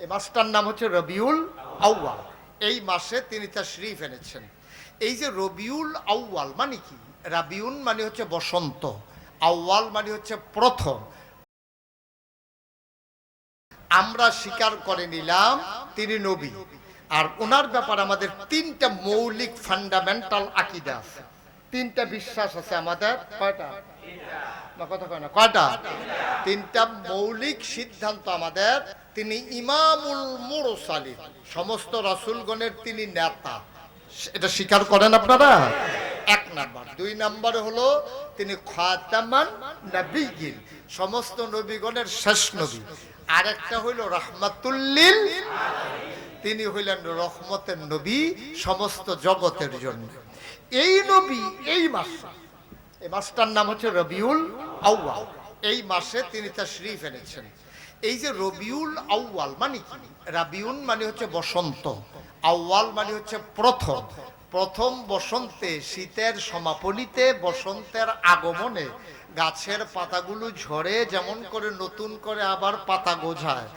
এই মাসটার নাম হচ্ছে রবিউল আউয়াল। এই মাসে তিনি তাশরীফ এনেছেন। এই যে রবিউল আউয়াল মানে কি? রাবিউন মানে হচ্ছে বসন্ত, আউয়াল মানে হচ্ছে প্রথম। আমরা স্বীকার করে নিলাম তিনি নবী, আর ওনার ব্যাপারে আমাদের তিনটা মৌলিক ফান্ডামেন্টাল আকীদা আছে, তিনটা বিশ্বাস আছে আমাদের। কয়টা? না কথা কয় না, কয়টা? তিনটা মৌলিক সিদ্ধান্ত আমাদের। তিনি ইমামুল মুরসালিন, সমস্ত রাসূলগণের তিনি নেতা, এটা স্বীকার করেন আপনারা? এক নাম্বার। দুই নাম্বারে হলো তিনি খাতামান নবিয়্যিন, সমস্ত নবীগণের শেষ নবী। আরেকটা হইল রাহমাতুল লিল আলামিন, তিনি হইলেন রহমতের নবী সমস্ত জগতের জন্য। এই নবী এই মাসে, এই মাসটার নাম হচ্ছে রবিউল আউয়াল। এই মাসে তিনি তাশরীফ এনেছেন। এই যে রবিউল আউয়াল মানে কি? রাবিউন মানে হচ্ছে বসন্ত, আউয়াল মানে হচ্ছে প্রথম। প্রথম বসন্তে, শীতের সমাপনীতে, বসন্তের আগমনে গাছের পাতাগুলো ঝরে, যেমন করে নতুন করে আবার পাতা গজায়,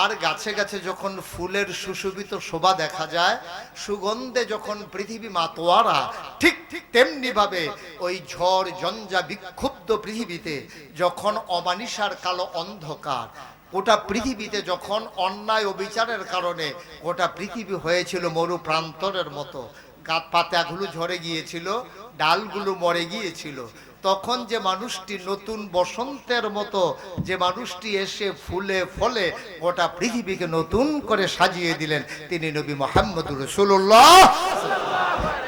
আর গাছে গাছে যখন ফুলের সুশোভিত শোভা দেখা যায়, সুগন্ধে যখন পৃথিবী মাতোয়ারা, ঠিক ঠিক তেমনি ভাবে ওই ঝড় ঝঞ্ঝা বিক্ষুব্ধ পৃথিবীতে যখন অমানিসার কালো অন্ধকার, গোটা পৃথিবীতে যখন অন্যায় অবিচারের কারণে গোটা পৃথিবী হয়েছিল মরু প্রান্তরের মতো, গাছ পাতাগুলো ঝরে গিয়েছিল, ডালগুলো মরে গিয়েছিল, তখন যে মানুষটি নতুন বসন্তের মতো, যে মানুষটি এসে ফুলে ফলে গোটা পৃথিবীকে নতুন করে সাজিয়ে দিলেন, তিনি নবী মুহাম্মদুর রাসূলুল্লাহ।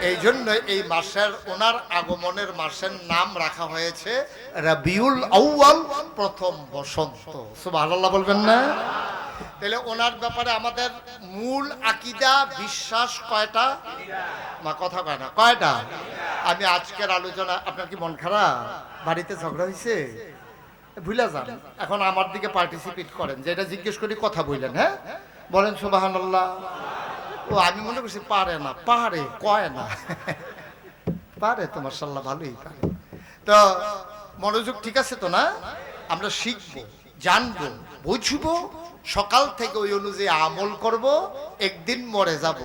এই জন্য এই মাসের, ওনার আগমনের মাসের নাম রাখা হয়েছে রবিউল আউয়াল, প্রথম বসন্ত। সুবহানাল্লাহ বলবেন না? তাহলে ওনার ব্যাপারে আমাদের মূল আকীদা বিশ্বাস কয়টা? মা কথা কয় না, কয়টা? আমি আজকের আলোচনা, আপনার কি মন খারাপ? বাড়িতে ঝগড়া হয়েছে? ভুলে যান, এখন আমার দিকে পার্টিসিপেট করেন, যেটা জিজ্ঞেস করি কথা বললেন, হ্যাঁ বলেন সুবহানাল্লাহ। ও আমি মনে করছি পারে না, পারে, কয় না পারে তো, মাশাআল্লাহ ভালোই পারে। তো মনোযোগ ঠিক আছে তো? না, আমরা শিখবো, জানবো, বুঝবো, সকাল থেকে ওই অনুযায়ী আমল করব, একদিন মরে যাব।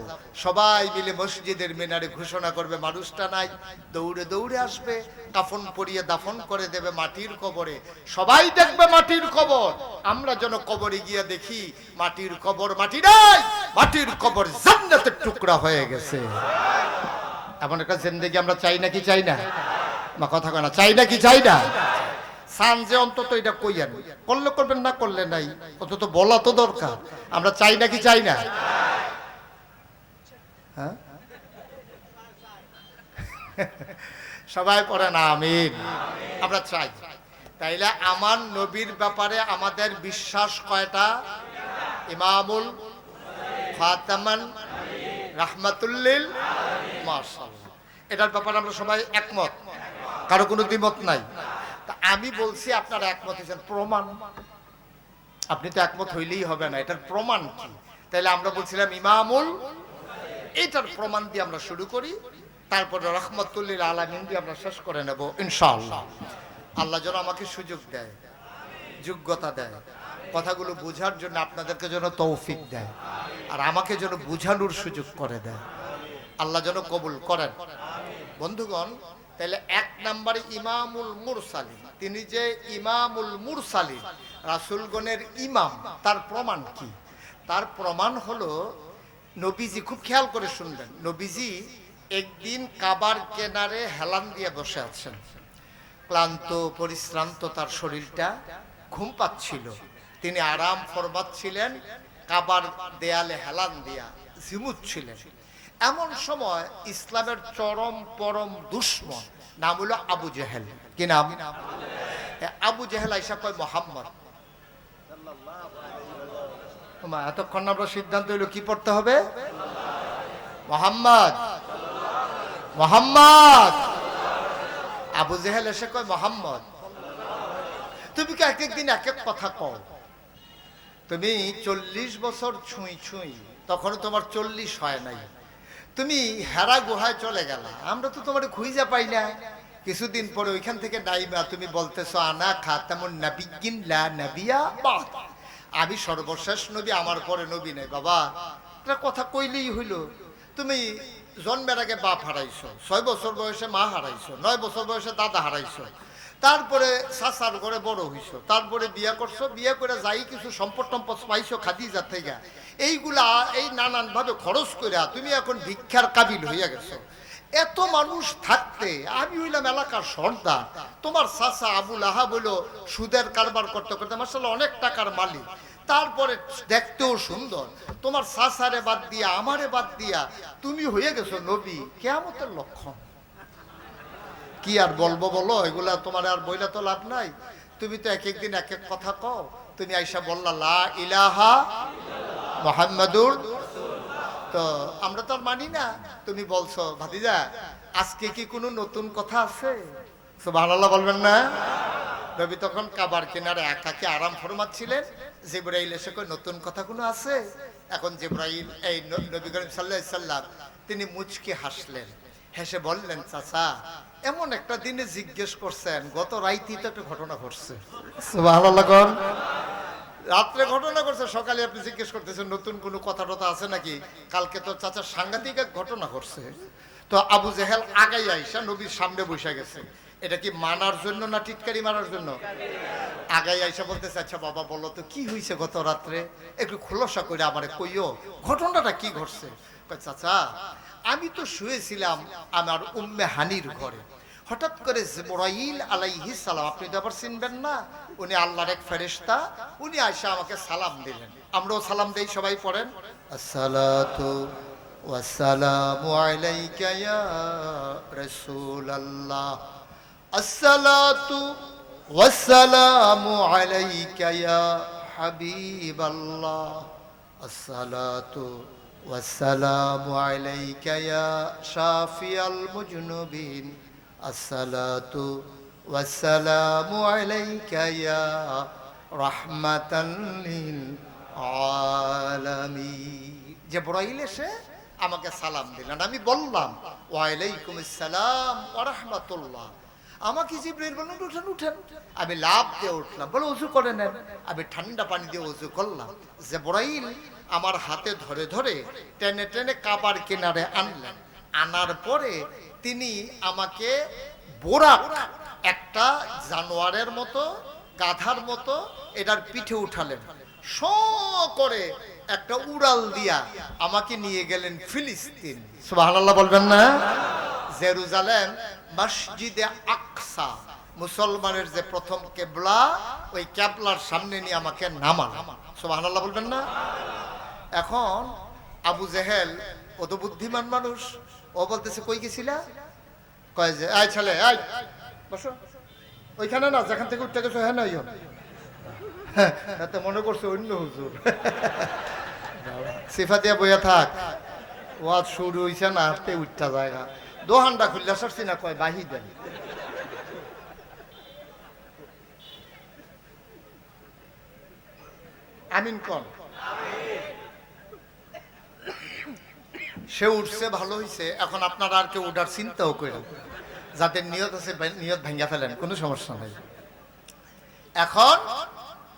সবাই মিলে মসজিদের মিনারে ঘোষণা করবে, মানুষটা নাই, দৌড়ে দৌড়ে আসবে, কাফন পরিয়ে দাফন করে দেবে মাটির কবরে। সবাই দেখবে মাটির কবর, আমরা যেন কবরে গিয়ে দেখি মাটির কবর, মাটি নাই, মাটির কবর জান্নাতের টুকরা হয়ে গেছে। এমন একটা জিন্দেগি আমরা চাই নাকি চাই না? মা কথা কয় না, চাই নাকি চাই না? সান যে অন্তত এটা কইয়ান, করলে করবেন, না করলে নাই, অন্তত বলা তো দরকার। আমরা চাই নাকি চাই না? হ্যাঁ, সবাই পড়েন আমিন। আমরা চাই। তাইলে আমার নবীর ব্যাপারে আমাদের বিশ্বাস কয়টা? ইমামুল, খাতামান, রাহমাতুল লিল আলামিন, মাশাআল্লাহ। এটার ব্যাপারে আমরা সবাই একমত, কারো কোনো দ্বিমত নাই। আমি বলছি আপনারা একমত হয়েছেন, প্রমাণ? আপনি তো একমত হইলেই হবে না, এটার প্রমাণ কি? তাহলে আমরা বলছিলাম ইমামুল, এটার প্রমাণ দিয়ে আমরা শুরু করি, তারপরে রাহমাতুল লিল আলামিন দিয়ে আমরা শেষ করে নেব ইনশাআল্লাহ। আল্লাহ যেন আমাকে সুযোগ দেয়, যোগ্যতা দেয়, কথাগুলো বোঝার জন্য আপনাদেরকে যেন তৌফিক দেয়, আর আমাকে যেন বুঝানোর সুযোগ করে দেয়। আল্লাহ যেন কবুল করেন। বন্ধুগণ, তাহলে এক নম্বরে ইমামুল মুরসালিন, তিনি যে ইমামুল মুরসালিন, রাসূলগণের ইমাম, তার প্রমাণ কি? তার প্রমাণ হলো নবীজি, খুব খেয়াল করে শুনবেন, নবীজি একদিন কাবার কিনারে হেলান দিয়ে বসে আছেন, ক্লান্ত পরিশ্রান্ত তার শরীরটা, ঘুম পাচ্ছিল, তিনি আরাম ফরমাচ্ছিলেন, কাবার দেয়ালে হেলান দিয়া ঝিমুচ্ছিলেন। এমন সময় ইসলামের চরম পরম দুশমন, নাম হলো আবু জেহেল। কি নাম? আবু জেহেল আইসা কয়, মুহাম্মদ, এতক্ষণ আমরা সিদ্ধান্ত হইল কি পড়তে হবে? মুহাম্মদ, মুহাম্মদ। আবু জেহেল এসে কয়, মুহাম্মদ, তুমি কি এক একদিন এক এক কথা কও? তুমি 40 বছর ছুঁই ছুঁই, তখন তোমার 40 হয় নাই, তুমি হেরা গুহায় চলে গেলা, আমরা তো তোমার খুঁজে পাই না। কিছুদিন পরে ওইখান থেকে নাইমা তুমি বলতেছো আনা খাতামুন নাবিয়্যিন লা নাবিয়্যা বাদ, আমি সর্বশেষ নবী, আমার পরে নবী নেই। বাবা একটা কথা কইলেই হইল, তুমি জন্মের আগে বাপ হারাইছো, 6 বছর বয়সে মা হারাইছো, 9 বছর বয়সে দাদা হারাইছো, তারপরে চাচার ঘরে বড় হইছো, তারপরে বিয়া করছো, বিয়ে করে যাই কিছু সম্পদ টম্পদ পাইছো খাদিজা থেকে, এইগুলা এই নানান ভাবে খরচ করে তুমি এখন ভিক্ষার কাবিল হইয়া গেছো। এত মানুষ থাকতে আমি হইলাম এলাকার সর্দার, তোমার চাচা আবুল আহাব হইলো সুদের কারবার করতে করতে মাশাআল্লাহ অনেক টাকার মালিক, তারপরে দেখতেও সুন্দর, তোমার চাচারে বাদ দিয়া আমারে বাদ দিয়া তুমি হয়ে গেছো নবী, কিয়ামতের লক্ষণ। কি আর বলবো বলো, এগুলা তোমার আর বইলা তো লাভ নাই। তুমি তো এক একদিন এক এক কথা কও। তুমি আইসা বললা লা ইলাহা মুহাম্মাদুর, তো আমরা তো আর মানি না। তুমি বলছো ভাতিজা আজকে কি কোনো নতুন কথা আছে? সুবহানাল্লাহ বলবেন না? নবী তখন কাবার কিনারে একাকে আরাম ফরমাচ্ছিলেন, জিবরাইল এসে কই নতুন কথা কোনো আছে? এখন জিবরাইল এই নবী করিম সাল্লাল্লাহু আলাইহি সাল্লাম তিনি মুচকি হাসলেন, হেসে বললেন চাচা এমন একটা দিনে জিজ্ঞেস করছেন, গত রাইতেই তো একটা ঘটনা ঘটছে। সুবহানাল্লাহ কোন রাত্রে ঘটনা করছে, সকালে আপনি জিজ্ঞেস করতেছেন নতুন কোনো কথা টথা আছে নাকি? কালকে তো চাচা সাংঘাতিক এক ঘটনা ঘটছে। তো আবু জেহেল আগাই আইসা নবীর সামনে বসে গেছে। এটা কি মানার জন্য না টিটকারি মারার জন্য? আগাই আইসা বলতেছে আচ্ছা বাবা বলো তো কি হয়েছে গত রাত্রে, একটু খোলসা করে আমারে কইও, ঘটনাটা কি ঘটছে? চাচা আমি তো শুয়েছিলাম আমার উম্মে হানির ঘরে, হঠাৎ করে জিবরাইল আলাইহিস সালাম, আপনি তো আবার চিনবেন না, উনি আল্লাহর এক ফেরেশতা, উনি আয়েশা আমাকে সালাম দিলেন। আমরাও সালাম দেই, সবাই পড়েন আসসালাতু ওয়াসসালামু আলাইকা ইয়া রাসূলুল্লাহ, আসসালাতু ওয়াসসালামু আলাইকা ইয়া হাবিবাল্লাহ, আসসালাতু ওয়াসসালামু আলাইকা ইয়া শাফিয়াল মুজনুবিন, আসসালাতু ওয়াসসালামু আলাইকা ইয়া রাহমাতাল লিল আলামিন। জিবরাইল এসে আমাকে সালাম দিলেন, আমি বললাম ওয়া আলাইকুমুস সালাম ওয়া রাহমাতুল্লাহ। আমাকে জিবরাইল বললেন উঠেন উঠেন, আমি লাফ দিয়ে উঠলাম, বলে ওযু করে নেন। আমি ঠান্ডা পানি দিয়ে ওযু করলাম। জিবরাইল আমার হাতে ধরে ধরে টেনে টেনে কাবার কিনারে আনলেন। আনার পরে তিনি আমাকে বোরাক, একটা জানোয়ারের মতো গাধার মতো এটার পিঠে উঠালেন, শো করে একটা উড়াল দিয়া আমাকে নিয়ে গেলেন ফিলিস্তিন। সুবহানাল্লাহ বলবেন না? জেরুজালেম মসজিদে আকসা, মুসলমানের যে প্রথম কেবলা, ওই কেবলার সামনে নিয়ে আমাকে নামান। সুবহানাল্লাহ বলবেন না? এখন আবু জেহেল ও তো বুদ্ধিমান মানুষ, ও বলতেছে কই গেছিলা? কয় যে এই ছেলে এই বসো, ওইখানে না যেখান থেকে উঠতে গেছো হ্যাঁ নাই, এতে মনে করছে অন্য হুজুর। সিফা দিয়া বইয়া থাক, ওয়াজ শুরু হইছে না, তে উঠটা জায়গা দোহানটা খুললে সরছি না, কয় বাহি দেন। আমিন কোন? সে উঠছে ভালো হইছে, এখন আপনারা আর কেউ উঠার চিন্তাও করেন, যাদের নিয়ত আছে নিয়ত ভাঙ্গা ফেলেন, কোনো সমস্যা নাই। এখন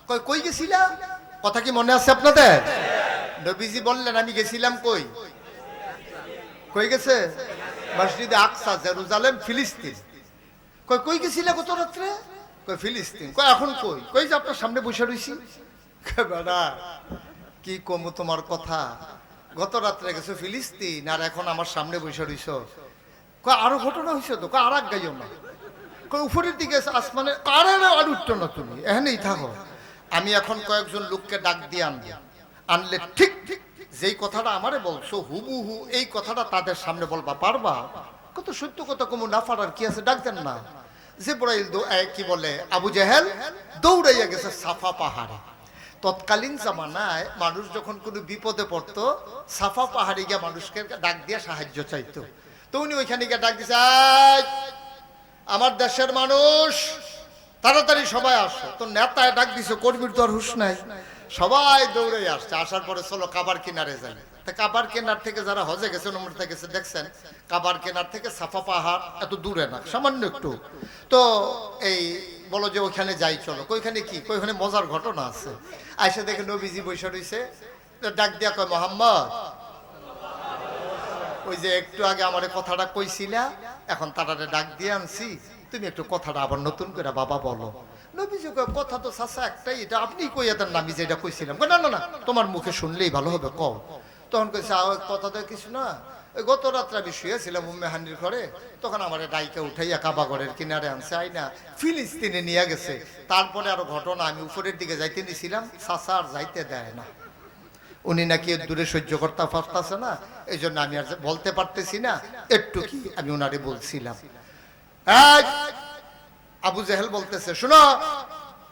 কই কই গেছিলাম, কথা কি মনে আছে আপনাদের? নবীজি বললেন আমি গেছিলাম কই, কই গেছে? মসজিদে আকসা, জেরুজালেম, ফিলিস্তিন। কই কই গেছিলা গত রাত্রে? কই ফিলিস্তিন। কই এখন কই? কই যে আপনার সামনে বসে রইছি। বেটা কি কমু তোমার কথা, গত রাত্রে গেছো ফিলিস্তিন আর এখন আমার সামনে বসে রইছ। কই আরো ঘটনা হয়েছে তো, কই আর এক গাইও না, কই উপরের দিকে আসমানে আর উঠতো না, তুমি এখানেই থাকো। আমি এখন কয়েকজন লোককে ডাক দিয়ে আনলে ঠিক ঠিক যেই কথাটা আমারে বলছো হুবহু এই কথাটা তাদের সামনে বলবা পারবা? কত সত্য কথা কমু, না পারার কি আছে, ডাক দেন না। জিবরাইল কি বলে, আবু জেহেল দৌড়াইয়া গেছে সাফা পাহাড়ে। তৎকালীন জামানায় মানুষ যখন কোনো বিপদে পড়তো, সাফা পাহাড়ে গিয়ে মানুষকে ডাক দিয়ে সাহায্য চাইতো। তো উনি ওইখানে গিয়ে ডাক দিছে, আমার দেশের মানুষ তাড়াতাড়ি সবাই আসো। তো নেতায় ডাক দিছে, কর্মীর তো আর হুঁশ নাই, সবাই দৌড়ে আসছে। আসার পরে চলো কাবার কিনারে যাই। তা কাবার কিনার থেকে যারা হজে গেছেন উমরাতে গেছে দেখছেন, কাবার কিনার থেকে সাফা পাহাড় এত দূরে না, সামান্য একটু। তো এই বলো যে ওইখানে যাই চলো। ওইখানে কি? ওইখানে মজার ঘটনা আছে। আয়সা দেখে নবীজি বসে রইছে, ডাক দিয়া কয় মোহাম্মদ, ওই যে একটু আগে আমার কথাটা কইছিলা, এখন তারারে ডাক দিয়ে আনছি, তুমি একটু কথাটা আবার নতুন করে বাবা বলো। নবীজি কয় কথা তো চাচা একটাই, এটা আপনি কইয়া দেন না, আমি যেটা কইছিলাম। না না না, তোমার মুখে শুনলেই ভালো হবে, কও। তখন কইছে কথা তো কিছু না, ওই গত রাত্রে আমি শুয়েছিলাম উম্মে হানির ঘরে, তখন আমার ডাইকে উঠাইয়া কাবা ঘরের কিনারে আনছে, আইনা ফিলিস্তিনে নিয়ে গেছে। তারপরে আরো ঘটনা, আমি উপরের দিকে যাইতে নিছিলাম, চাচা আর যাইতে দেয় না, উনি নাকি দূরে সহ্য করতে পারতেছে না, এই জন্য আমি আর বলতে পারতেছি না, একটু কি আমি ওনারে বলছিলাম। আবু জেহেল বলতেছে, শোনো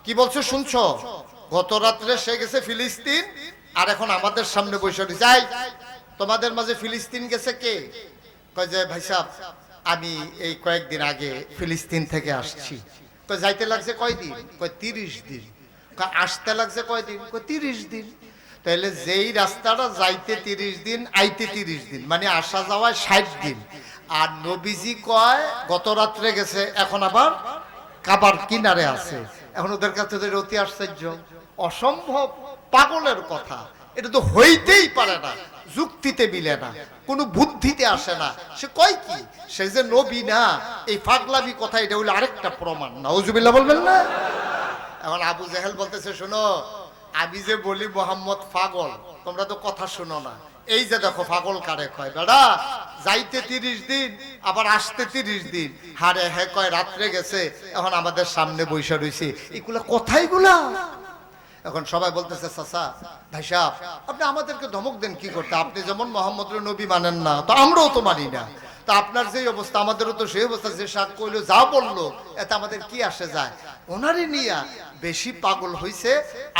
কি বলছো শুনছো? গত রাত্রে সে গেছে ফিলিস্তিন, আর এখন আমাদের সামনে বসে যাই, তোমাদের মাঝে ফিলিস্তিন গেছে কে? কয় যে ভাই সাহেব আমি এই কয়েকদিন আগে ফিলিস্তিন থেকে আসছি। কয় যাইতে লাগছে কয়দিন? কয় 30 দিন। কয় আসতে লাগছে কয়দিন? কয় 30 দিন। তাহলে যেই রাস্তাটা যাইতে 30 দিন, আইতে 30 দিন, মানে আসা যাওয়ায় 60 দিন। আর নবীজি কয় গত রাত্রে গেছে, এখন আবার কাবার কিনারে আছে। এখন ওদের কাছে অতি আশ্চর্য, অসম্ভব, পাগলের কথা, এটা তো হইতেই পারে না, যুক্তিতে মিলে না, কোনো বুদ্ধিতে আসে না। সে কয় কি? সে যে নবী না, এই পাগলামি কথা, এটা হইলো আরেকটা প্রমাণ। নাউজুবিল্লাহ বলবেন না? এখন আবু জেহেল বলতেছে, শোনো আমি যে বলি মোহাম্মদ পাগল, তোমরা তো কথা শুনো না। এই যে দেখো পাগল কারে কয়, বেড়া যাইতে 30 দিন, আবার আসতে 30 দিন, হারে হে কয় রাত্রে গেছে, এখন আমাদের সামনে বৈশা রয়েছে, এগুলা কথাইগুলা। এখন সবাই বলতেছে, চাচা ভাই সাহেব আপনি আমাদেরকে ধমক দেন কি করতে? আপনি যেমন মোহাম্মদের নবী মানেন না, তো আমরাও তো মানি না, তা আপনার যে অবস্থা আমাদেরও তো সেই অবস্থা। যে শাক কইলো যা বললো এতে আমাদের কি আসে যায়? ওনারে নিয়া বেশি পাগল হইছে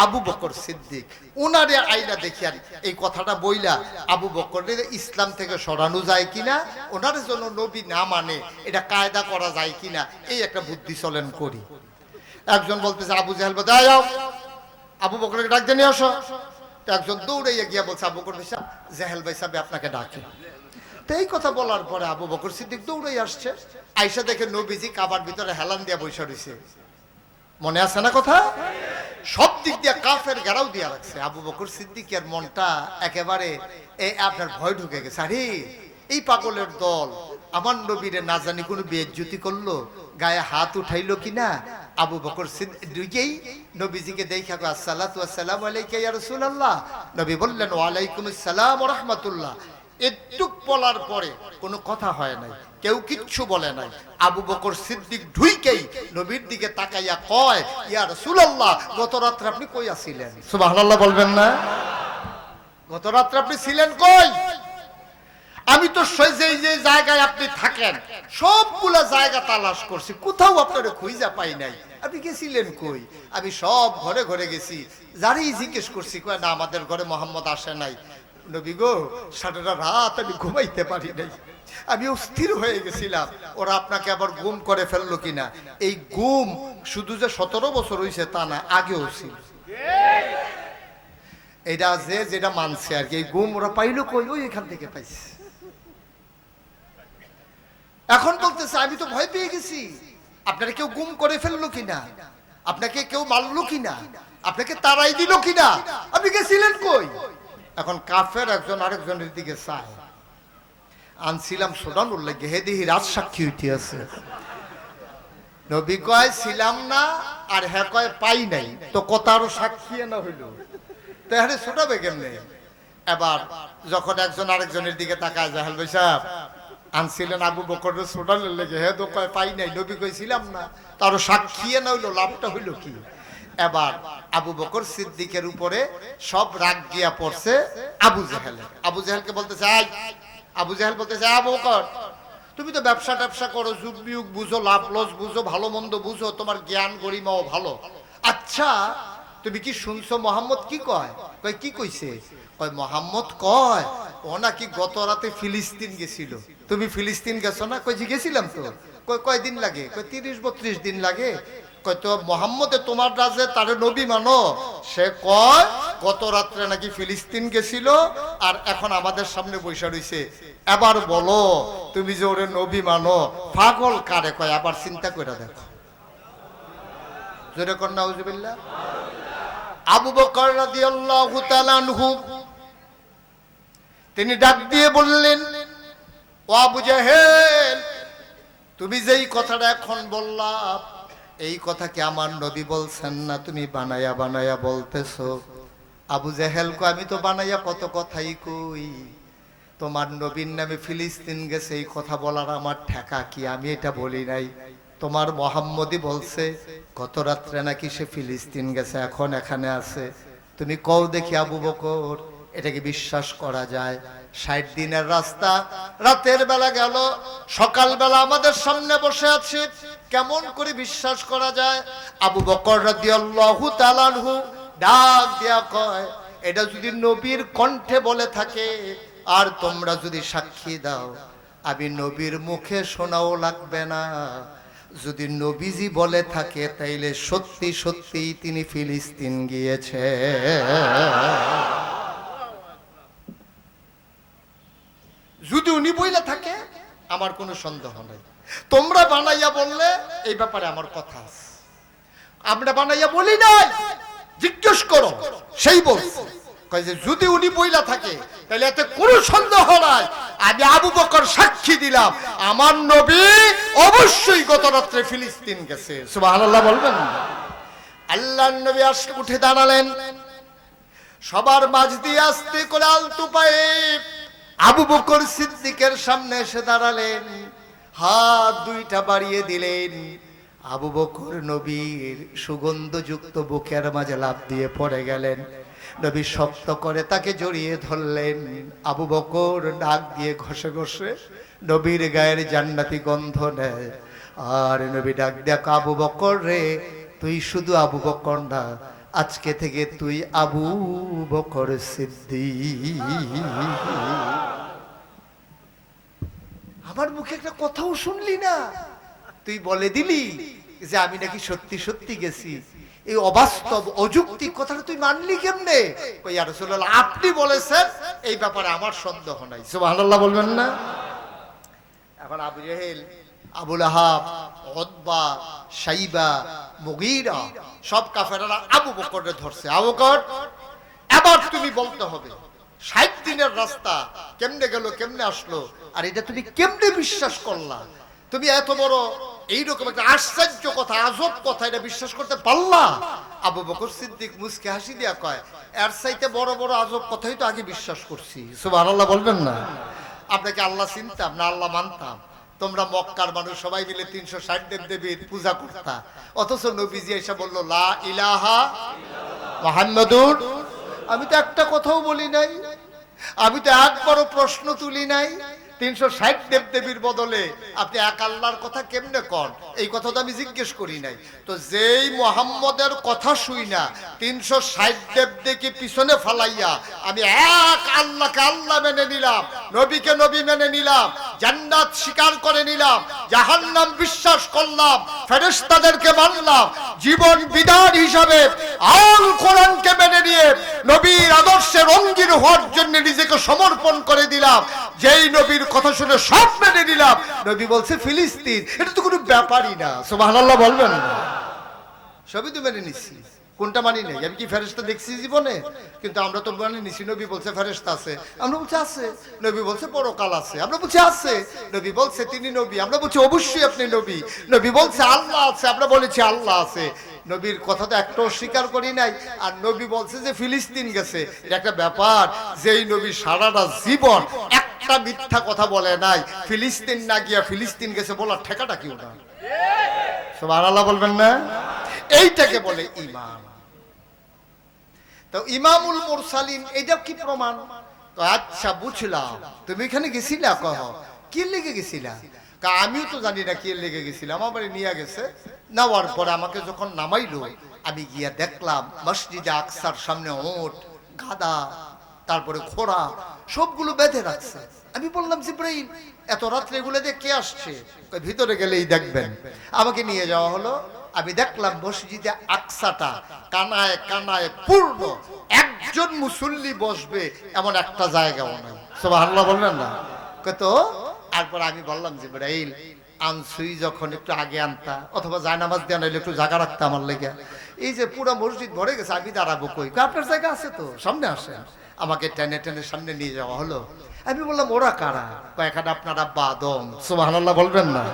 আবু বকর সিদ্দিক। ওনারে আইনা দেখিয়ান এই কথাটা বইলা আবু বকরের ইসলাম থেকে সরানো যায় কিনা, ওনার জন্য নবী না মানে এটা কায়দা করা যায় কিনা, এই একটা বুদ্ধি চলেন করি। একজন বলতেছে, আবু জাহেল বলতে যাও আবু বকরকে ডাক দিয়ে নিয়ে আসো। তো একজন দৌড়াইয়া গিয়া বলছে, আবু বকর ভাই সাহেব জাহেল ভাই সাহেব আপনাকে ডাকে। তো এই কথা বলার পরে আবু বকর সিদ্দিক দৌড়াই আসছে, আইসা দেখে নবীজি কাবার ভিতরে হেলান দিয়া বসে রইছে। মনে আছে না কথা? সব দিক দিয়ে কাফের ঘেরাও দিয়া রাখছে। আবু বকর সিদ্দিকের মনটা একেবারে আপনার ভয় ঢুকে গেছে। আরে এই পাগলের দল আমার নবীরে না জানি কোনো বেইজ্জতি করলো, গায়ে হাত উঠাইলো কিনা। আবু বকর সিদ্দিকই নবীজিকে দেখা কয়, আসসালাতু ওয়াসসালামু আলাইকা ইয়া রাসূলুল্লাহ। নবী বললেন, ওয়া আলাইকুমুস সালাম ওয়া রাহমাতুল্লাহ। একটু বলার পরে কোনো কথা হয় নাই, কেউ কিচ্ছু বলে নাই। আবু বকর সিদ্দিক ঢুইকেই নবীর দিকে তাকাইয়া কয়, ইয়া রাসূলুল্লাহ গত রাত্রে আপনি কই আছিলেন? সুবহানাল্লাহ বলবেন না? গত রাত্রে আপনি ছিলেন কই? আমি তো সেই যে জায়গায় আপনি থাকেন সবগুলা জায়গা তালাশ করছি, কোথাও আপনার খুঁজা পাই নাই। আপনি গেছিলেন কই? আমি সব ঘরে ঘরে গেছি, যারই জিজ্ঞেস করছি কয় না আমাদের ঘরে মোহাম্মদ আসে নাই। নবী গো সারাটা রাত আমি ঘুমাইতে পারি নাই, আমি অস্থির হয়ে গেছিলাম ওরা আপনাকে আবার গুম করে ফেললো কিনা। এই গুম শুধু যে 17 বছর হয়েছে তা না, আগেও ছিল। এটা যে যেটা মানছে আর কি, এই গুম ওরা পাইলো কই? ওই এখান থেকে পাইছে। এখন বলতেছে আমি তো ভয় পেয়ে গেছি, আপনারা কেউ গুম করে ফেললো কিনা, আপনাকে কেউ মারলো কিনা, আপনাকে তাড়াই দিল কিনা, আপনি গেছিলেন কই? এখন কাফের একজন আরেকজনের দিকে চায়। আনছিলাম শোনানোর লাগে, হে দিহি রাজ সাক্ষী হইতে আছে। নবী কয় ছিলাম না, আর হ্যাঁ কয় পাই নাই, তো কত আরো সাক্ষী না হইল, তো হ্যাঁ শোনাবে কেমনে? এবার যখন একজন আরেকজনের দিকে তাকায়, জাহেল ভাই সাহেব আনছিলেন আবু বকর শোনানোর লেগে, হে তো কয় পাই নাই, নবী কইছিলাম না, তারও সাক্ষী না হইলো, লাভটা হইল কি? এবার আবু বকর সিদ্দিকের উপরে সব রাগ গিয়া পড়ছে আবু জেহেল। আবু জেহেলকে বলতেছে, আবু জেহেল বলতেছে, আবু বকর তুমি তো ব্যবসা ট্যাবসা করো, যুগ বিয়োগ বুঝো, লাভ লস বুঝো, ভালো মন্দ বুঝো, তোমার জ্ঞান গরিমাও ভালো। আচ্ছা তুমি কি শুনছো মোহাম্মদ কি কয়? কয় কি কইছে? কয় মোহাম্মদ কয় ও নাকি গত রাতে ফিলিস্তিন গেছিল। তুমি ফিলিস্তিন গেছো না? কই গেছিলাম তো। কয় কয়দিন লাগে? কয় 30-32 দিন লাগে। কয় তো মোহাম্মদে তোমার রাজে তারে নবী মানো? সে কয় গত রাত্রে নাকি ফিলিস্তিন গেছিল, আর এখন আমাদের সামনে বসে রইছে। এবার বলো তুমি যে ওরে নবী মানো, পাগল কারে কয়? আবার চিন্তা করে দেখো। জোরে কর নাউজুবিল্লাহ। আবু বকর রাদিয়াল্লাহু তাআলা আনহু তিনি ডাক দিয়ে বললেন, ও আবু জাহেল, তুমি যেই কথাটা এখন বললা এই কথা কি আমার নবী বলছেন না তুমি বানায়া বানায়া বলতেছো? আবু জাহেল কো, আমি তো বানাইয়া কত কথাই কই, তোমার নবীর নামে ফিলিস্তিন গেছে এই কথা বলার আমার ঠেকা কি? আমি এটা বলি নাই। তোমার মোহাম্মদই বলছে গত রাত্রে নাকি সে ফিলিস্তিন গেছে, এখন এখানে আছে। তুমি কও দেখি আবু বকর, এটাকে বিশ্বাস করা যায়? 60 দিনের রাস্তা রাতের বেলা গেল, সকাল বেলা আমাদের সামনে বসে আছে, কেমন করে বিশ্বাস করা যায়? আবু বকর রাদিয়াল্লাহু তাআলা আনহু ডাক দিয়া কয়, এটা যদি নবীর কণ্ঠে বলে থাকে আর তোমরা যদি সাক্ষী দাও, আমি নবীর মুখে শোনাও লাগবে না। যদি নবীজি বলে থাকে তাইলে সত্যি সত্যি তিনি ফিলিস্তিন গিয়েছে। যদি উনি বইলে থাকে আমার কোনো সন্দেহ নাই। তোমরা বানাইয়া বললে এই ব্যাপারে আমার কথা আছে, আমরা বানাইয়া বলি নাই, জিজ্ঞেস করো, সেই বলছে। যদি উনি বইলা থাকে তাহলে এতে কোনো সন্দেহ নাই, আমি আবু বকর সাক্ষী দিলাম আমার নবী অবশ্যই গত রাত্রে ফিলিস্তিন গেছে। সুবহানাল্লাহ বলবেন। আল্লাহর নবী আসলে উঠে দাঁড়ালেন, সবার মাঝ দিয়ে আস্তে করে আলতু পায়ে আবু বকর সিদ্দিকের সামনে এসে দাঁড়ালেন, হাত দুইটা বাড়িয়ে দিলেন। আবু বকর নবীর সুগন্ধযুক্ত বুকের মাঝে লাফ দিয়ে পড়ে গেলেন। নবী শক্ত করে তাকে জড়িয়ে ধরলেন। আবু বকর নাক দিয়ে ঘষে ঘষে নবীর গায়ের জান্নাতি গন্ধ নেয়। আর নবী ডাক দেখ, আবু বকর রে, তুই শুধু আবু বকর না, আজকে থেকে তুই আবু বকর সিদ্দিক। আমার মুখে একটা কথাও শুনলি না, তুই বলে দিলি যে আমি নাকি সত্যি সত্যি গেছি। এই অবাস্তব অযৌক্তিক কথাটা তুই মানলি কেমনে? কই ইয়া রাসূলুল্লাহ, আপনি বলেছেন, এই ব্যাপারে আমার সন্দেহ নাই। সুবহানাল্লাহ বলবেন না? এখন আবু জেহেল, আবু লাহাব, উতবা, শাইবা, মুগীরা সব কাফেররা আবু বকরকে ধরছে। আবু বকর, এবার তুমি বলতে হবে 60 দিনের রাস্তা কেমনে গেল, কেমনে আসলো, আর এটা তুমি কেমনে বিশ্বাস করলা? তুমি এত বড় এইরকম একটা আশ্চর্য কথা, আজব কথা, এটা বিশ্বাস করতে পারলা? আবু বকর সিদ্দিক মুস্কে হাসি দিয়া কয়, এর চাইতে বড় বড় আজব কথাই তো আগে বিশ্বাস করছি। সুবহানাল্লাহ বলবেন না? আপনাকে আল্লাহ চিনতাম না, আল্লাহ মানতাম। তোমরা মক্কার মানুষ সবাই মিলে 360 দেবদেবীর পূজা করতা, অথচ নবীজি এসে বলল লা ইলাহা মুহাম্মাদুর। আমি তো একটা কথাও বলি নাই, আমি তো একবারও প্রশ্ন তুলি নাই। 360 দেবদেবীর বদলে আপনি এক আল্লাহর কথা কেমনে কন, এই কথা তো আমি জিজ্ঞেস করি নাই। তো যেই মুহাম্মদের কথা শুই না 360 দেবদেবীকে পিছনে ফালাইয়া আমি এক আল্লাহকে আল্লাহ মেনে নিলাম, নবীকে নবী মেনে নিলাম, জান্নাত স্বীকার করে নিলাম, জাহান্নাম বিশ্বাস করলাম, ফেরেশতাদেরকে মানলাম, জীবন বিধান হিসাবে আল কোরআনকে মেনে নিয়ে নবীর আদর্শে রঙিন হওয়ার জন্য নিজেকে সমর্পণ করে দিলাম, যেই নবীর কথা শুনে সব মেনে নিলাম। নবী বলছে ফিলিস্তিন, এটা তো কোনো ব্যাপারই না। সুবহানাল্লাহ বলবেন না? সবই তো মেনে নিচ্ছি, কোনটা মানি নাই? আমি কি ফেরেশতা দেখছি জীবনে? কিন্তু আমরা তো মানে নিছি নবী বলছে ফেরেশতা আছে, আমরা বলছি আছে। নবী বলছে পরকাল আছে, আমরা বলছি আছে। নবী বলছে তিনি নবী, আমরা বলছি অবশ্যই আপনি নবী। নবী বলছে আল্লাহ আছে, আমরা বলেছি আল্লাহ আছে। নবীর কথা তো একটাও স্বীকার করি নাই। আর নবী বলছে যে ফিলিস্তিন গেছে, এটা একটা ব্যাপার। যেই নবী সারাটা জীবন একটা মিথ্যা কথা বলে নাই, ফিলিস্তিন না গিয়া ফিলিস্তিন গেছে বলার ঠেকাটা কি ওটা? সুবহানাল্লাহ বলবেন না? এইটাকে বলে ঈমান। তো ইমামুল মুরসালিন, এটা কি প্রমাণ? তো আচ্ছা বুঝলাম, তুমি এখানে গেছিলা, কহ কি লেগে গেছিলা? আমিও তো জানি না কি লেগে গেছিলাম, আমার নিয়ে গেছে। নেওয়ার পরে আমাকে যখন নামাইলো, আমি গিয়া দেখলাম মসজিদে আকসার সামনে ওট, গাদা, তারপরে ঘোড়া সবগুলো বেঁধে রাখছে। আমি বললাম জিব্রাইল, এত রাত্রে এগুলো দিয়ে কে আসছে? ভিতরে গেলেই দেখবেন। আমাকে নিয়ে যাওয়া হলো। আমি দেখলাম মসজিদে আকসাটা কানায় কানায় পূর্ণ, একজন মুসল্লি বসবে এমন একটা জায়গাও নাই। সুবহানাল্লাহ বলবেন না? কত? তারপর আমি বললাম জিব্রাইল, আনসুই যখন একটু আগে আনতা অথবা জায়নামাজ দেওয়া নাইলে একটু জায়গা রাখতে আমার লেগে, এই যে পুরো মসজিদ ভরে গেছে আমি দাঁড়াবো কই, আপনার জায়গা আছে তো সামনে আসেন। আমাকে টেনে টেনে সামনে নিয়ে যাওয়া হলো। আমি বললাম ওরা কারা? এখানে আপনার আব্বা আদম, সুবহানাল্লাহ বলবেন না?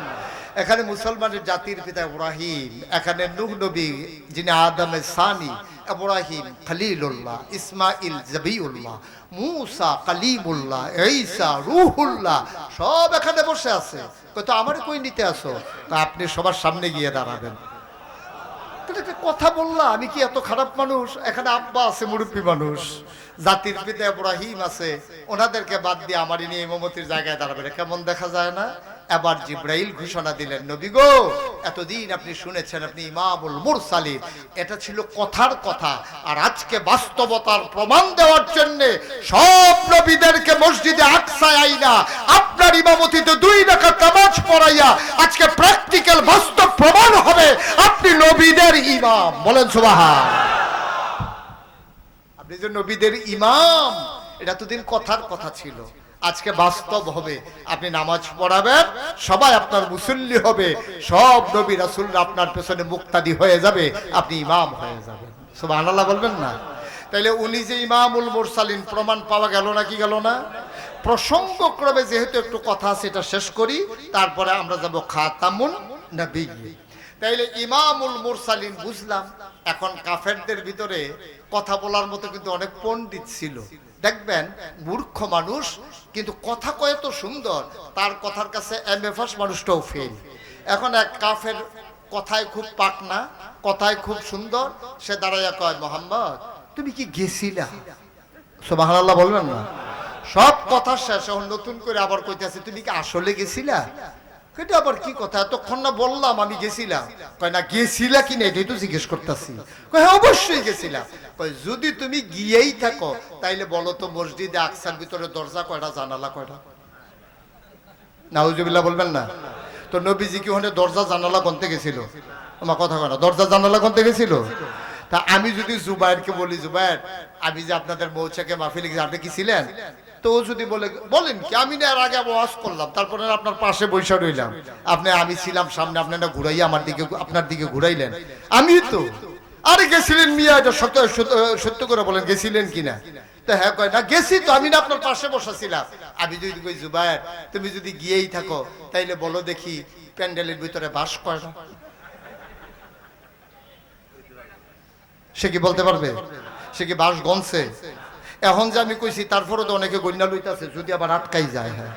এখানে মুসলমানের জাতির পিতা ইব্রাহিম, এখানে নূহ নবী যিনি আদমের সানি, ইব্রাহিম খলিলুল্লাহ, ইসমাইল জবিউল্লাহ, মুসা কালিমুল্লাহ, ঈসা রূহুল্লাহ, সব এখানে বসে আছে। কত আমারে কই নিতে আসো? আপনি সবার সামনে গিয়ে দাঁড়াবেন। একটা কথা বললাম, আমি কি এত খারাপ মানুষ? এখানে আব্বা আছে মুরব্বী মানুষ, জাতির পিতা ইব্রাহিম আছে, ওনাদেরকে বাদ দিয়ে আমার নিয়ে ইমামতির জায়গায় দাঁড়াবে, কেমন দেখা যায় না? এবার জিব্রাইল ঘোষণা দিলেন, নবী গো, এতদিন আপনি শুনেছেন আপনি ইমামুল মুরসালিন, এটা ছিল কথার কথা, আর আজকে বাস্তবতার প্রমাণ দেওয়ার জন্য সব নবীদেরকে মসজিদে আকসায় আইনা আপনার ইমামতিতে 2 রাকাত নামাজ পড়াইয়া আজকে প্র্যাকটিক্যাল বাস্তব প্রমাণ হবে আপনি নবীদের ইমাম। বলেন সুবহান। আপনি যে নবীদের ইমাম, এটা তো দিন কথার কথা ছিল, আজকে বাস্তব হবে। আপনি নামাজ পড়াবেন, সবাই আপনার মুসল্লি হবে, সব নবী রাসূলরা আপনার পেছনে মুক্তাদি হয়ে যাবে, আপনি ইমাম হয়ে যাবেন। সুবহানাল্লাহ বলবেন না? তাইলে উনি যে ইমামুল মুরসালিন প্রমাণ পাওয়া গেল না কি গেল না? প্রসঙ্গক্রমে যেহেতু একটু কথা আছে এটা শেষ করি, তারপরে আমরা যাব খাতামুন নবিয়্যিন। তাইলে ইমামুল মুরসালিন বুঝলাম। এখন কাফেরদের ভিতরে কথা বলার মতো কিন্তু অনেক পণ্ডিত ছিল, দেখবেন মূর্খ মানুষ কিন্তু কথা কয় তো সুন্দর, তার কথার কাছে এমএফএস মানুষটাও ফেল। এখন এক কাফের কথায় খুব পাকনা, কথায় খুব সুন্দর, সে দাঁড়াইয়া কয়, মোহাম্মদ তুমি কি গেছিলা? সুবহানাল্লাহ বলবেন না? সব কথা শেষ, এখন নতুন করে আবার কইতেছে তুমি কি আসলে গেছিলা? এটা আবার কি কথা? এতক্ষণ না বললাম আমি গেছিলাম। কয় না, গেছিলা কি না এটাই তো জিজ্ঞেস করতেছি। কয় হ্যাঁ অবশ্যই গেছিলাম। কয় যদি তুমি গিয়েই থাকো তাইলে বলো তো মসজিদে আকসার ভিতরে দরজা কয়টা, জানালা কয়টা? নাউজুবিল্লাহ বলবেন না? তো নবীজি কি ওখানে দরজা জানালা গনতে গেছিল? আমার কথা কয় না, দরজা জানালা গনতে গেছিল? তা আমি যদি জুবাইরকে বলি, জুবাইর আমি যে আপনাদের মৌচাকে মাহফিলে গেছি, আপনি কি ছিলেন? তো ও যদি বলেন কি আমি না এর আগে ওয়াজ করলাম, তারপরে আপনার পাশে বৈশা রইলাম, আপনি আমি ছিলাম সামনে, আপনি না ঘুরাইয়া আমার দিকে আপনার দিকে ঘুরাইলেন, আমি তো আরে গেছিলেন মিয়া, এটা সত্য করে বলেন গেছিলেন কিনা? তো হ্যাঁ কয় না গেছি তো, আমি না আপনার পাশে বসাছিলাম। আমি যদি কই জুবাইর তুমি যদি গিয়েই থাকো তাইলে বলো দেখি প্যান্ডেলের ভিতরে বাস করে না? সে কি বলতে পারবে? সে কি বাস গনছে? এখন যে আমি কইছি তারপরে তো অনেকে গন্যা লইতাছে, যদি আবার আটকাই যায়। হ্যাঁ,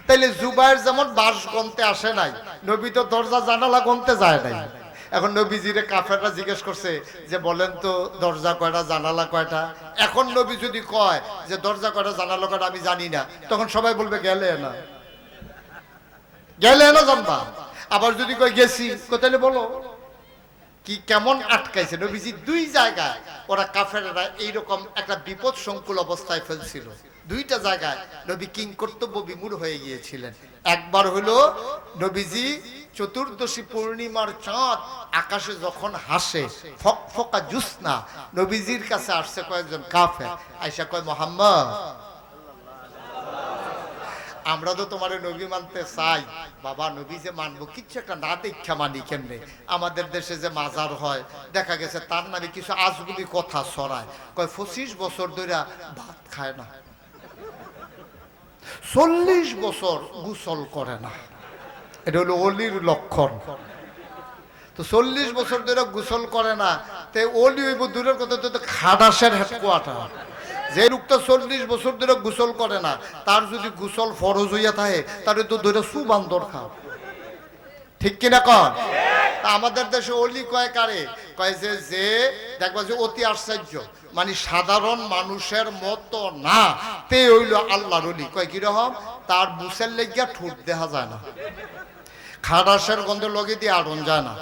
তাইলে জুবাইর যেমন বাস গনতে আসে নাই, নবী তো দরজা জানালা গনতে যায় নাই। এখন নবীজিরে কাফেররা জিজ্ঞেস করছে যে বলেন তো দরজা কয়টা, জানালা কয়টা? এখন নবী যদি কয় যে দরজা কয়টা, জানালা কয়টা আমি জানি না, তখন সবাই বলবে গেলে না, গেলে না জানবা। আবার যদি কয় গেছি, তাহলে বলো কি কেমন আটকাইছে। নবীজি 2 জায়গায় ওরা কাফেররা এইরকম একটা বিপদ সংকুল অবস্থায় ফেলছিল, 2টা জায়গায় নবী কিং কর্তব্য বিমূঢ় হয়ে গিয়েছিলেন। একবার হলো নবীজি চতুর্দশী পূর্ণিমার চাঁদ আকাশে যখন হাসে, ফকফকা জুসনা, নবীজির কাছে আসছে কয়েকজন কাফের, আয়েশা কয় মোহাম্মদ আমরা তো তোমার নবী মানতে চাই। বাবা নবী যে মানবো, কিচ্ছু একটা না দীক্ষা মানি কেমনে? আমাদের দেশে যে মাজার হয় দেখা গেছে তার নামে কিছু আজগুবি কথা ছড়ায়। কয় 25 বছর ধরে ভাত খায় না, 40 বছর গোসল করে না, এটা হলো অলির লক্ষণ। তো 40 বছর ধরে গোসল করে না, তে অলি হইব দূরের কথা, তো খাদাসের হেডকোয়ার্টার। যে লোকটা 40 বছর ধরে গোসল করে না, তার যদি গোসল ফরজ হইয়া থাকে তাহলে তো ধরে সুবান্দর খাও, ঠিক কিনা কন? আমাদের দেশে অলি কয় কারে? কয় যে দেখবা যে অতি আশ্চর্য, মানে সাধারণ মানুষের মতো না, তে হইল আল্লাহর অলি। কয় কিরকম? তার বুসের লেগিয়া ঠোঁট দেখা যায় না, খাদাসের গন্ধে লগে দিয়ে আড়ন যায় না,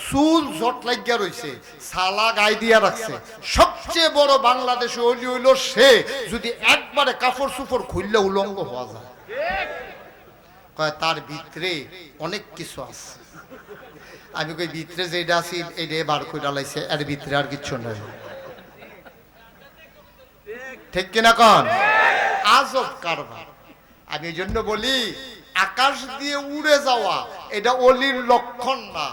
চুল জট লাগিয়া রয়েছে, সালা গায়ে দিয়া রাখছে। সবচেয়ে বড় বাংলাদেশে অলি হইল সে যদি একবারে কাপড় চুপড় খুললে উলঙ্গ হওয়া যায়। কয় তার ভিতরে অনেক কিছু আছে। আমি কই ভিতরে যেটা আছি এইটা বার করে ডালাইছে, এর ভিতরে আর কিচ্ছু নাই, ঠিক কিনা কন? আজব কারবার। আমি এই জন্য বলি আকাশ দিয়ে উড়ে যাওয়া এটা অলির লক্ষণ না,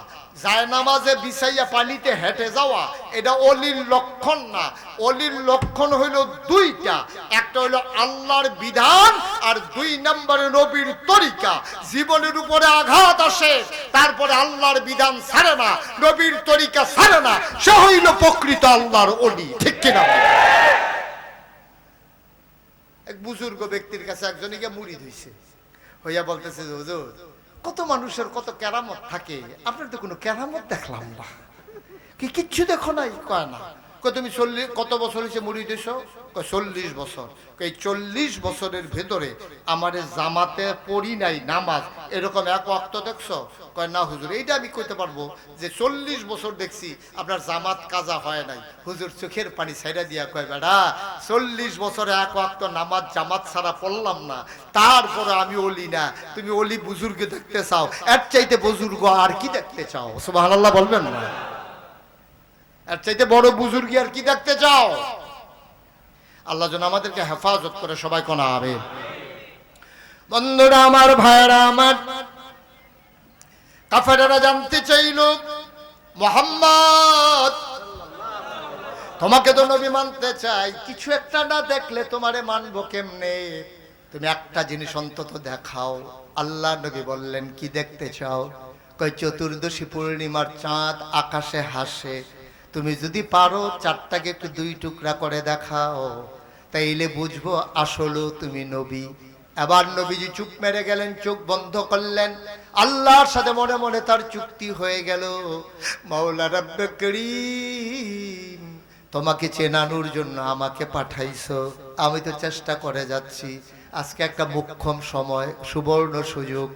জায়নামাজে বিছাইয়া পানিতে হেঁটে যাওয়া এটা অলির লক্ষণ না। অলির লক্ষণ হইল দুইটা, একটা হইল আল্লাহর বিধান আর দুই নম্বরে নবীর তরিকা। জীবনের উপরে আঘাত আসে তারপরে আল্লাহর বিধান ছাড়ে না, নবীর তরিকা ছাড়ে না, সে হইল প্রকৃত আল্লাহর অলি। ঠিক কিনা? এক বুজুর্গ ব্যক্তির কাছে একজনকে মুড়ি দিয়েছে, হইয়া বলতেছে হুজুর কত মানুষের কত কেরামত থাকে, আপনার তো কোনো কেরামত দেখলাম না, কি কিচ্ছু দেখো নাই? কয় না। তুমি কত বছর হয়েছে মুড়ি দিয়েছ? 40 বছর। এই 40 বছরের ভেতরে আমার জামাতে পড়ি নাই নামাজ, এরকম এক ওয়াক্ত দেখছো? কয় না হুজুর। এইটা আমি কইতে পারবো যে 40 বছর দেখছি আপনার জামাত কাজা হয় নাই। হুজুর চোখের পানি ছাইড়া দিয়া কয় বেড়া 40 বছরে এক ওয়াক্ত নামাজ জামাত ছাড়া পড়লাম না, তারপরে আমি অলি না। তুমি অলি বুজুর্গ দেখতে চাও, এর চাইতে বুজুর্গ আর কি দেখতে চাও? সুবহানাল্লাহ বলবেন না? এর চাইতে বড় বুজুর্গ আর কি দেখতে চাও? আল্লাহ যেন আমাদেরকে হেফাজত করে, সবাই কোন আমিন। বন্ধুরা আমার, ভাইরা আমার, কাফেররা জানতে চাইল মুহাম্মদ তোমাকে তো নবী মানতে চাই, কিছু একটা না দেখলে তোমারে মানবো কেমনে? তুমি একটা জিনিস অন্তত দেখাও। আল্লাহ নবী বললেন কি দেখতে চাও? কই চতুর্দশী পূর্ণিমার চাঁদ আকাশে হাসে, তুমি যদি পারো চাঁদটাকে একটু 2 টুকরা করে দেখাও, তাইলে বুঝবো আসলে তুমি নবী। এবার নবীজি চুপ মেরে গেলেন, চোখ বন্ধ করলেন। আল্লাহর সাথে মনে মনে তার চুক্তি হয়ে গেল, মাওলা রব্বে করিম তোমাকে চেনানোর জন্য আমাকে পাঠাইছো, আমি তো চেষ্টা করে যাচ্ছি। আজকে একটা মুখ্যম সময়, সুবর্ণ সুযোগ।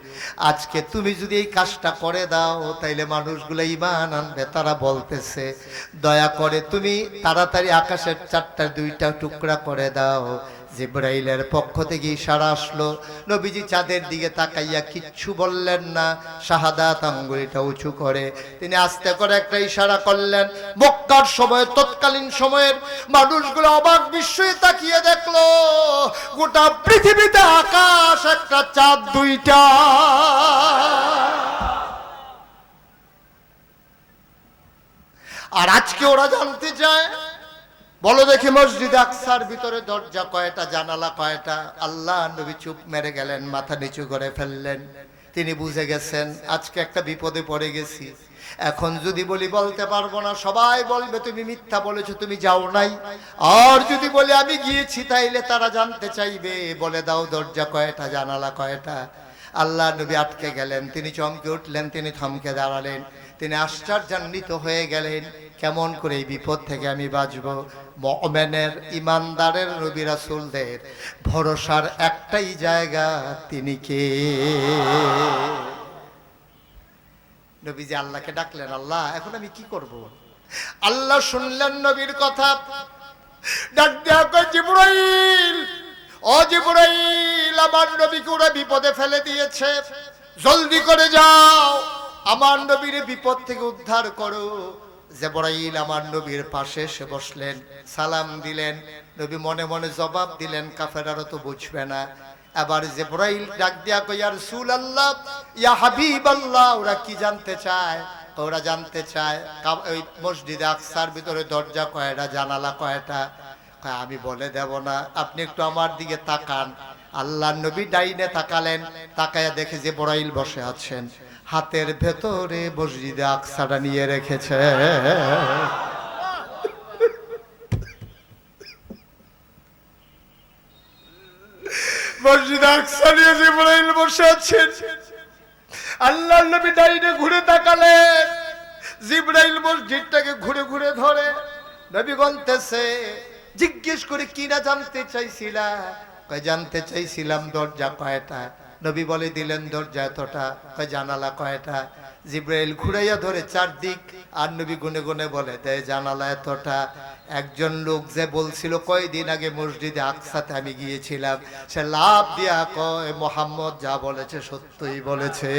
আজকে তুমি যদি এই কাজটা করে দাও তাইলে মানুষগুলো ঈমান আনবে। তারা বলতেছে দয়া করে তুমি তাড়াতাড়ি আকাশের চাঁদটা 2টা টুকরা করে দাও। জিবরাইলের পক্ষ থেকে ইশারা আসলো। নবীজি চাঁদের দিকে তাকাইয়া কিচ্ছু বললেন না, শাহাদাত আঙ্গুলটা উঁচু করে তিনি আস্তে করে একটা ইশারা করলেন। মক্কার সময়, তৎকালীন সময়ের মানুষগুলো অবাক বিস্ময়ে তাকিয়ে দেখলো গোটা পৃথিবীতে আকাশ একটা, চাঁদ 2টা। আর আজকে ওরা জানতে চায়, বলো দেখি মসজিদ আকসার ভিতরে দরজা কয়টা, জানালা কয়টা? আল্লাহ নবী চুপ মেরে গেলেন, মাথা নিচু করে ফেললেন। তিনি বুঝে গেছেন আজকে একটা বিপদে পড়ে গেছি। এখন যদি বলি বলতে পারবো না, সবাই বলবে তুমি মিথ্যা বলেছো, তুমি যাও নাই। আর যদি বলি আমি গিয়েছি তাইলে তারা জানতে চাইবে, বলে দাও দরজা কয়টা, জানালা কয়টা? আল্লাহ নবী আটকে গেলেন, তিনি চমকে উঠলেন, তিনি থমকে দাঁড়ালেন, তিনি আশ্চর্যান্বিত হয়ে গেলেন, কেমন করে এই বিপদ থেকে আমি বাঁচবো? মুমিনের, ইমানদারের, নবী রাসূলদের ভরসার একটাই জায়গা, তিনি কে? নবীজি আল্লাহকে ডাকলেন, আল্লাহ এখন আমি কি করব? আল্লাহ শুনলেন নবীর কথা, ডাক দেয়া কয় জিবরাইল, ও জিবরাইল, আমার নবীকে ওরা বিপদে ফেলে দিয়েছে, জলদি করে যাও আমার নবীর বিপদ থেকে উদ্ধার করো। জিবরাইল আমার নবীর পাশে এসে বসলেন, সালাম দিলেন। নবী মনে মনে জবাব দিলেন, কাফেররা তো বুঝবে না। এবার জিবরাইল ডাক দিয়া কয় ইয়া রাসূলুল্লাহ, ইয়া হাবিবাল্লাহ, ওরা কি জানতে চায়? ওরা জানতে চায় ওই মসজিদে আকসার ভিতরে দরজা কয়টা, জানালা কয়টা? আমি বলে দেব না, আপনি একটু আমার দিকে তাকান। আল্লাহর নবী ডাইনে তাকালেন, তাকায়া দেখে জিবরাইল বসে আছেন, হাতের ভেতরে মসজিদে আকসাটা নিয়ে রেখেছে। মসজিদে আকসা নিয়ে জিবরাইল বসে আছেন। আল্লাহর নবী ডাইনে ঘুরে তাকালেন, জিবরাইল মসজিদটাকে ঘুরে ঘুরে ধরে। নবী বলতেছে, জিজ্ঞেস করে কি না জানতে চাইছিলা? কয় জানতে চাইছিলাম দরজা কয়টা। নবী বলে দিলেন দরজা এতটা। কয় জানালা কয়টা? জিবরাইল ঘুরাইয়া ধরে চারদিক, আর নবী গুনে গুনে বলে দেয় জানালা এতটা। একজন লোক যে বলছিল কয়দিন আগে মসজিদে আকসাতে আমি গিয়েছিলাম, সে লাভ দিয়া কয় মুহাম্মদ যা বলেছে সত্যই বলেছে।